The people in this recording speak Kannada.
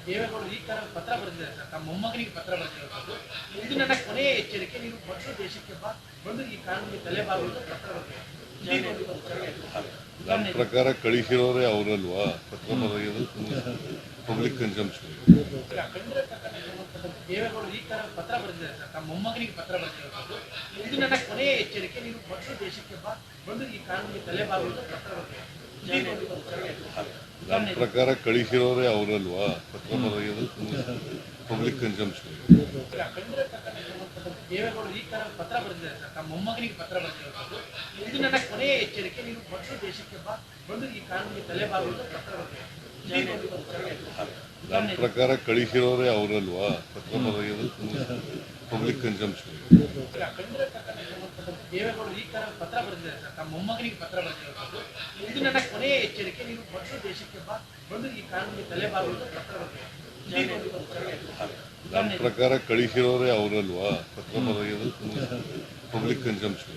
ದೇವೇಗೌಡರು ಈ ತರ ಪತ್ರ ಬರೆದಿದ್ದಾರೆ ಸರ್, ತಮ್ಮ ಮೊಮ್ಮಗನಿಗೆ ಪತ್ರ ಬರೆದಿರೋದು. ಇದು ನನ್ನ ಕೊನೆಯ ಎಚ್ಚರಿಕೆ, ನೀನು ಮೊದಲು ದೇಶಕ್ಕೆ ಬಾ, ಬಂದು ಈ ಕಾನೂನಿಗೆ ತಲೆಬಾಗುವುದು ಪತ್ರ ನನ್ನ ಪ್ರಕಾರ ಕಳಿಸಿರೋರೇ ಅವರಲ್ವಾ ಪತ್ರ ಬರೆಯೋದು ಪಬ್ಲಿಕ್ ಕನ್ಸಂಪ್ಷನ್. ದೇವೇಗೌಡರು ಈ ತರ ಪತ್ರ ಬರೆದಿದ್ದಾರೆ ಸರ್, ತಮ್ಮ ಮೊಮ್ಮಗನಿಗೆ ಪತ್ರ ಬರೆದಿರೋದು. ಇದು ನನ್ನ ಕೊನೆಯ ಎಚ್ಚರಿಕೆ, ನೀನು ಮೊದಲು ದೇಶಕ್ಕೆ ಬಾ, ಬಂದು ಈ ಕಾನೂನಿಗೆ ತಲೆಬಾಗುವುದು ಪತ್ರ ನನ್ನ ಪ್ರಕಾರ ಕಳಿಸಿರೋರೇ ಅವರಲ್ವಾ ಪತ್ರ ಬರೆಯೋದು ಪಬ್ಲಿಕ್ ಕನ್ಸಂಪ್ಷನ್. ದೇವೇಗೌಡರು ಈ ತರ ಪತ್ರ ಬರೆದಿದ್ದಾರೆ ಸರ್, ತಮ್ಮ ಮೊಮ್ಮಗನಿಗೆ ಪತ್ರ ಬರೆದಿರೋದು. ಇದು ನನ್ನ ಕೊನೆಯ ಎಚ್ಚರಿಕೆ, ನೀನು ಮೊದಲು ದೇಶಕ್ಕೆ ಬಾ, ಬಂದು ಈ ಕಾನೂನಿಗೆ ತಲೆಬಾಗುವುದು ಪತ್ರ ನನ್ನ ಪ್ರಕಾರ ಕಳಿಸಿರೋರೇ ಅವರಲ್ವಾ ಪತ್ರ ಬರೆಯೋದು ಪಬ್ಲಿಕ್ ಕನ್ಸಂಪ್ಷನ್. ದೇವೇಗೌಡರು ಈ ತರ ಪತ್ರ ಬರೆದಿದ್ದಾರೆ ಸರ್, ತಮ್ಮ ಮೊಮ್ಮಗನಿಗೆ ಪತ್ರ ಬರೆದಿರೋದು. ಇದು ನನ್ನ ಕೊನೆಯ ಎಚ್ಚರಿಕೆ, ನೀನು ಮೊದಲು ದೇಶಕ್ಕೆ ಬಾ, ಬಂದು ಈ ಕಾನೂನಿಗೆ ತಲೆಬಾಗುವುದು ಪತ್ರ ನನ್ನ ಪ್ರಕಾರ ಕಳಿಸಿರೋರೇ ಅವರಲ್ವಾ ಪತ್ರ ಬರೆಯೋದು ಪಬ್ಲಿಕ್ ಕನ್ಸಂಪ್ಷನ್.